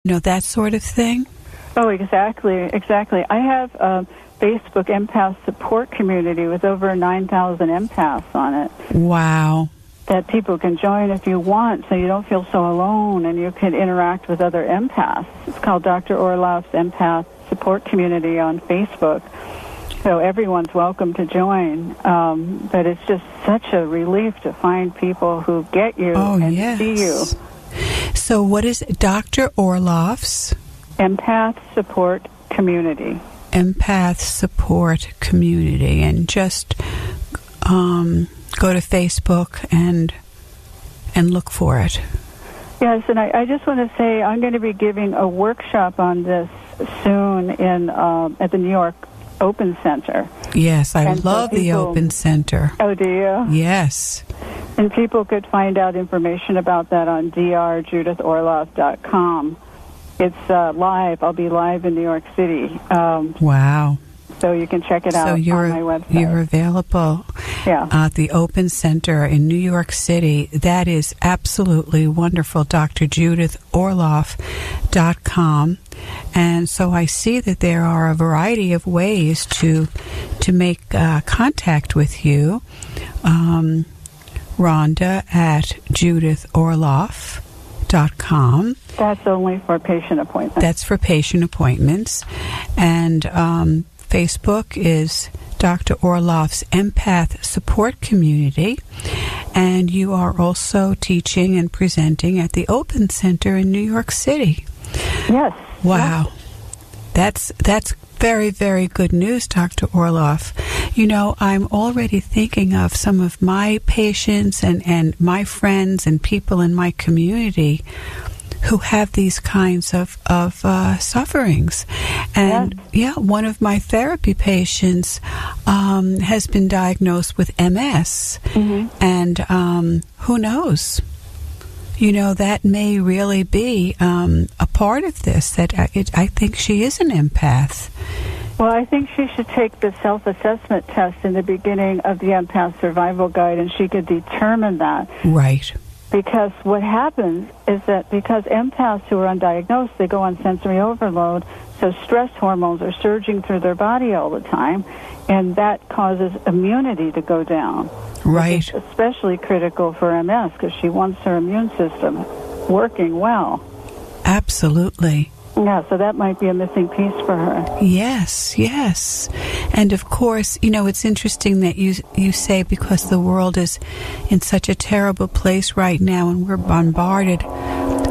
that sort of thing? Oh, exactly. I have a Facebook empath support community with over 9,000 empaths on it. Wow. That people can join if you want, so you don't feel so alone, and you can interact with other empaths. It's called Dr. Orloff's Empath Support Community on Facebook. So everyone's welcome to join. But it's just such a relief to find people who get you and see you. So what is Dr. Orloff's? Empath Support Community. Empath Support Community. And just go to Facebook and look for it. Yes, and I just want to say I'm going to be giving a workshop on this soon at the New York Open Center. Yes, I love the Open Center. Oh, do you? Yes. And people could find out information about that on drjudithorloff.com. It's live. I'll be live in New York City. Wow. So you can check it out on my website. You're available at the Open Center in New York City. That is absolutely wonderful. drjudithorloff.com. And so I see that there are a variety of ways to make contact with you. Rhonda at judithorloff.com. That's only for patient appointments. That's for patient appointments. And Facebook is Dr. Orloff's Empath Support Community. And you are also teaching and presenting at the Open Center in New York City. Yes. Wow. Yes. That's very, very good news, Dr. Orloff. You know, I'm already thinking of some of my patients and my friends and people in my community who have these kinds of sufferings. And, one of my therapy patients has been diagnosed with MS. Mm-hmm. And who knows? You know, that may really be a part of this, that I think she is an empath. Well, I think she should take the self-assessment test in the beginning of the Empath Survival Guide, and she could determine that. Right. Because what happens is that because empaths who are undiagnosed, they go on sensory overload, so stress hormones are surging through their body all the time, and that causes immunity to go down. Right. Which is especially critical for MS because she wants her immune system working well. Absolutely. Yeah, so that might be a missing piece for her. Yes. And of course, you know, it's interesting that you say because the world is in such a terrible place right now and we're bombarded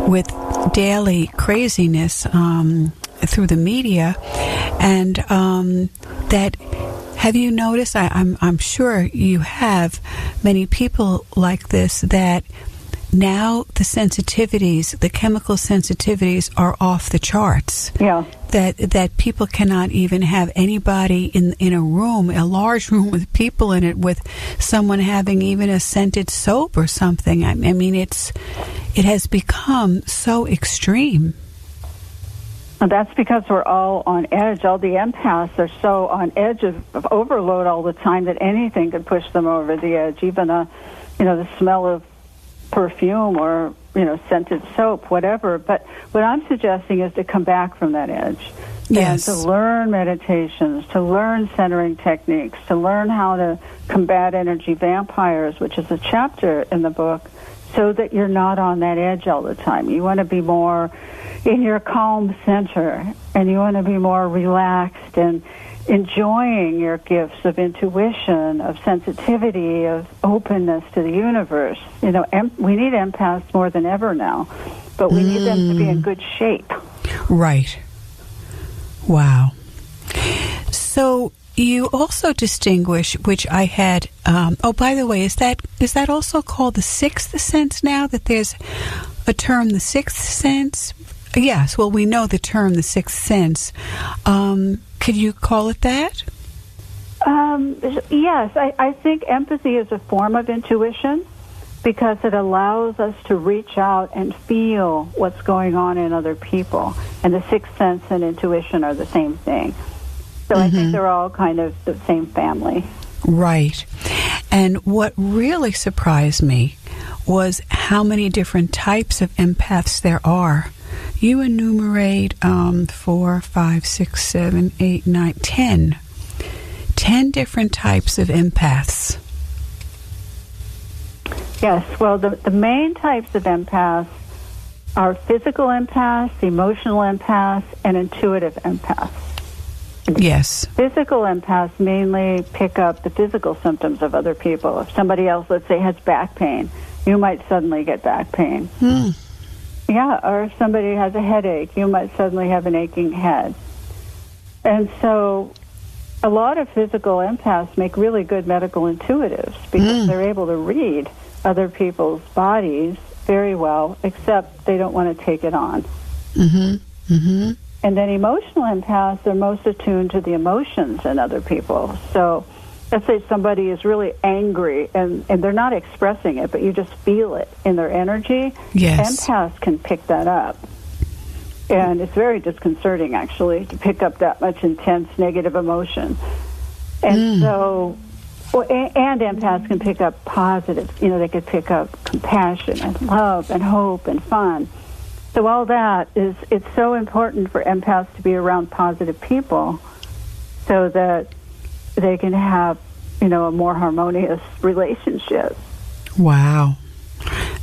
with daily craziness through the media, and that, have you noticed, I'm sure you have, many people like this, that now the sensitivities, the chemical sensitivities are off the charts. Yeah. That people cannot even have anybody in a room, a large room with people in it, with someone having even a scented soap or something. I mean, it has become so extreme. And that's because we're all on edge. All the empaths are so on edge of overload all the time that anything could push them over the edge, even the smell of perfume or scented soap, whatever. But what I'm suggesting is to come back from that edge. Yes. And to learn meditations, to learn centering techniques, to learn how to combat energy vampires, which is a chapter in the book, so that you're not on that edge all the time. You want to be more in your calm center, and you want to be more relaxed and enjoying your gifts of intuition, of sensitivity, of openness to the universe. We need empaths more than ever now, but we need them to be in good shape. Right. Wow. So you also distinguish, which I had, by the way, is that also called the sixth sense now, that there's a term, the sixth sense? Yes, well, we know the term, the sixth sense. Could you call it that? Yes, I think empathy is a form of intuition because it allows us to reach out and feel what's going on in other people. And the sixth sense and intuition are the same thing. So I think they're all kind of the same family. Right. And what really surprised me was how many different types of empaths there are. you enumerate 4, 5, 6, 7, 8, 9, 10 different types of empaths. Yes, well, the main types of empaths are physical empaths, emotional empaths, and intuitive empaths. Yes. Physical empaths mainly pick up the physical symptoms of other people. If somebody else, let's say, has back pain, you might suddenly get back pain. Yeah, or if somebody has a headache, you might suddenly have an aching head. And so a lot of physical empaths make really good medical intuitives because they're able to read other people's bodies very well, except they don't want to take it on. And then emotional empaths are most attuned to the emotions in other people. So let's say somebody is really angry and they're not expressing it, but you just feel it in their energy. Yes. Empaths can pick that up. And it's very disconcerting, actually, to pick up that much intense negative emotion. And so, and empaths can pick up positive. You know, they could pick up compassion and love and hope and fun. So all that it's so important for empaths to be around positive people so that they can have, you know, a more harmonious relationship. Wow.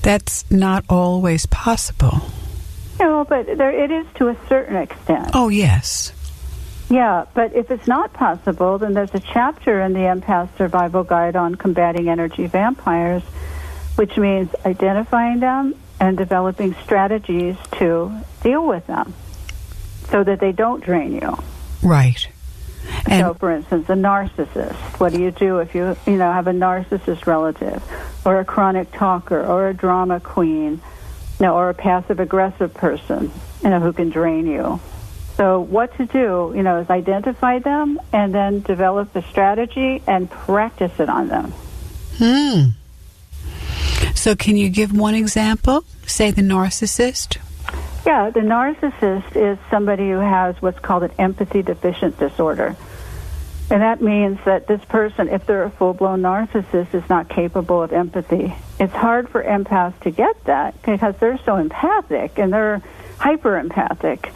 That's not always possible. No, but it is to a certain extent. Oh, yes. Yeah, but if it's not possible, then there's a chapter in the Empath Survival Guide on combating energy vampires, which means identifying them and developing strategies to deal with them so that they don't drain you. Right. And so, for instance, a narcissist. What do you do if you have a narcissist relative, or a chronic talker, or a drama queen, or a passive-aggressive person, who can drain you? So what to do, is identify them and then develop the strategy and practice it on them. So can you give one example? Say the narcissist. Yeah, the narcissist is somebody who has what's called an empathy deficient disorder. And that means that this person, if they're a full-blown narcissist, is not capable of empathy. It's hard for empaths to get that because they're so empathic and they're hyper-empathic.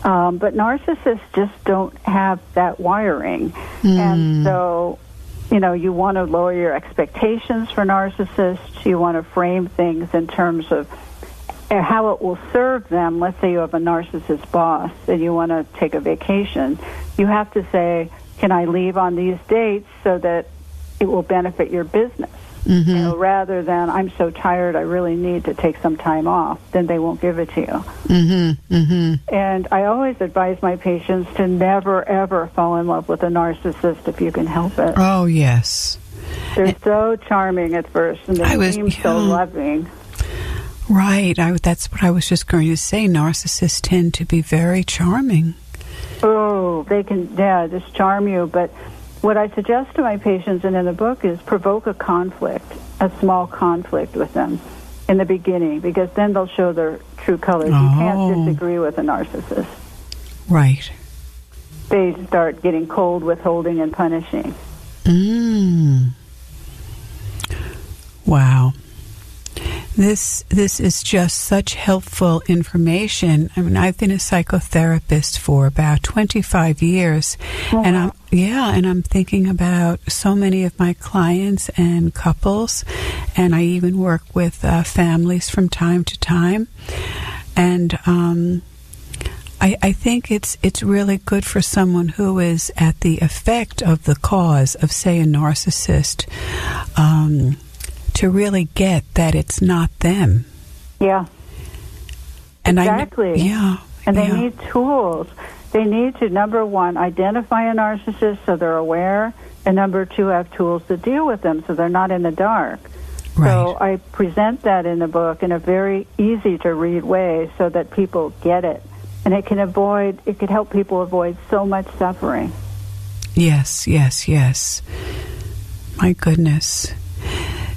But narcissists just don't have that wiring. And so, you want to lower your expectations for narcissists. You want to frame things in terms of how it will serve them. Let's say you have a narcissist boss and you want to take a vacation. You have to say, can I leave on these dates so that it will benefit your business? Rather than, I'm so tired, I really need to take some time off, then they won't give it to you. And I always advise my patients to never, ever fall in love with a narcissist if you can help it. Oh, yes. They're so charming at first, and they seem so loving. Right. That's what I was just going to say. Narcissists tend to be very charming. Oh, they can, just charm you, but what I suggest to my patients and in the book is provoke a conflict, a small conflict with them in the beginning, because then they'll show their true colors. You can't disagree with a narcissist. Right. They start getting cold, withholding, and punishing. Wow. This is just such helpful information. I mean, I've been a psychotherapist for about 25 years, and I'm thinking about so many of my clients and couples, and I even work with families from time to time, and I think it's really good for someone who is at the effect of the cause of, say, a narcissist, to really get that it's not them. Yeah. And exactly. And they need tools. They need to, number one, identify a narcissist so they're aware, and number two, have tools to deal with them so they're not in the dark. Right. So I present that in the book in a very easy-to-read way so that people get it. And it could help people avoid so much suffering. Yes. My goodness.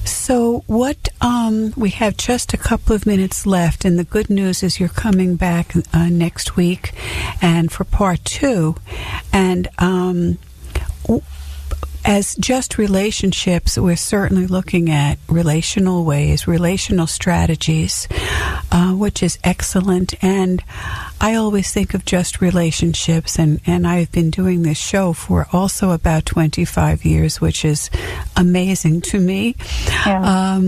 So we have just a couple of minutes left, and the good news is you're coming back next week and for part 2. And as just relationships, we're certainly looking at relational ways, relational strategies, which is excellent. And I always think of just relationships, and I've been doing this show for also about 25 years, which is amazing to me. Yeah.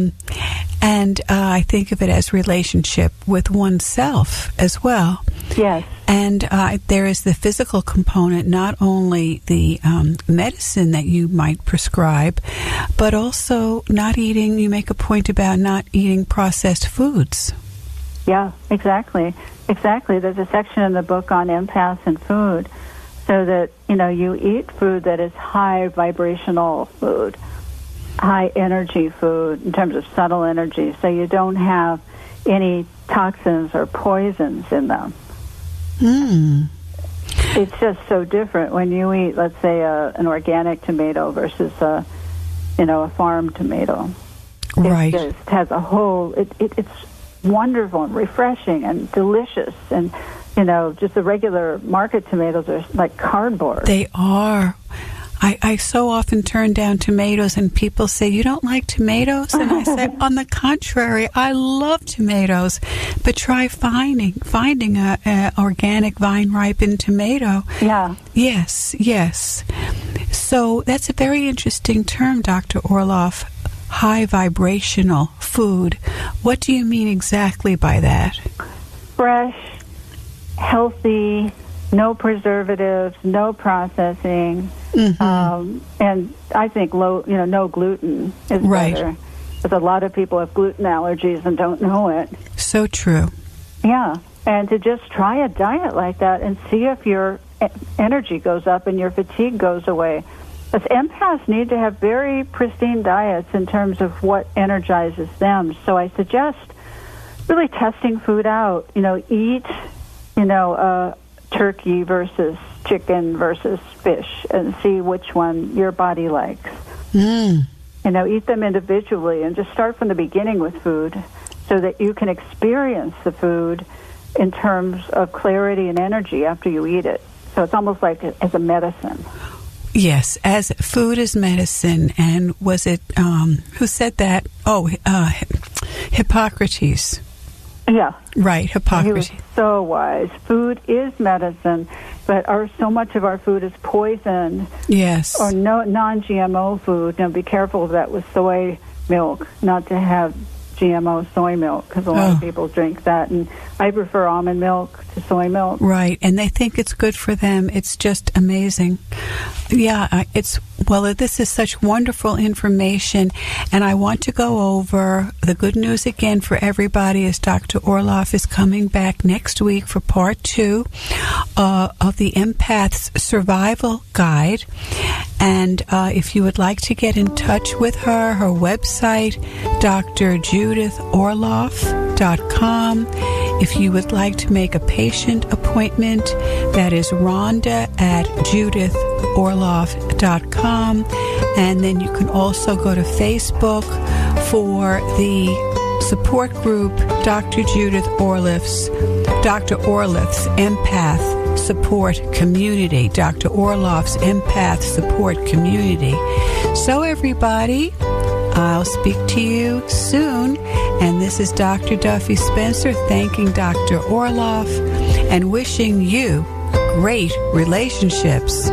And I think of it as relationship with oneself as well. Yes. And there is the physical component, not only the medicine that you might prescribe, but also not eating, you make a point about not eating processed foods. Yeah, exactly. Exactly. There's a section in the book on empaths and food, so that, you eat food that is high vibrational food, high energy food in terms of subtle energy, so you don't have any toxins or poisons in them. It's just so different when you eat, let's say, an organic tomato versus a farm tomato. Right. It just has a whole. It's wonderful and refreshing and delicious, and just the regular market tomatoes are like cardboard. They are. I so often turn down tomatoes, and people say, "You don't like tomatoes?" And I say, on the contrary, I love tomatoes, but try finding a organic vine-ripened tomato. Yeah. Yes. So that's a very interesting term, Dr. Orloff, high vibrational food. What do you mean exactly by that? Fresh, healthy, no preservatives, no processing, and I think no gluten is better. Because a lot of people have gluten allergies and don't know it. So true. Yeah, and to just try a diet like that and see if your energy goes up and your fatigue goes away. Because empaths need to have very pristine diets in terms of what energizes them. So I suggest really testing food out. Eat, turkey versus chicken versus fish, and see which one your body likes. Eat them individually and just start from the beginning with food so that you can experience the food in terms of clarity and energy after you eat it. So it's almost like as a medicine. Yes, as food is medicine. And was it, who said that? Oh, Hippocrates. Yeah. Right, Hippocrates. He was so wise. Food is medicine, but so much of our food is poisoned. Yes. Or non-GMO food. Now, be careful of that with soy milk, not to have GMO soy milk, because a lot of people drink that. And I prefer almond milk to soy milk. Right, and they think it's good for them. It's just amazing. Yeah, this is such wonderful information, and I want to go over the good news again for everybody as Dr. Orloff is coming back next week for part 2 of the Empath's Survival Guide. And if you would like to get in touch with her website, drjudithorloff.com. If you would like to make a patient appointment, that is Rhonda at judithorloff.com. And then you can also go to Facebook for the support group, Dr. Orloff's Empath Support Community, Dr. Orloff's Empath Support Community. So everybody, I'll speak to you soon. And this is Dr. Duffy Spencer thanking Dr. Orloff and wishing you great relationships.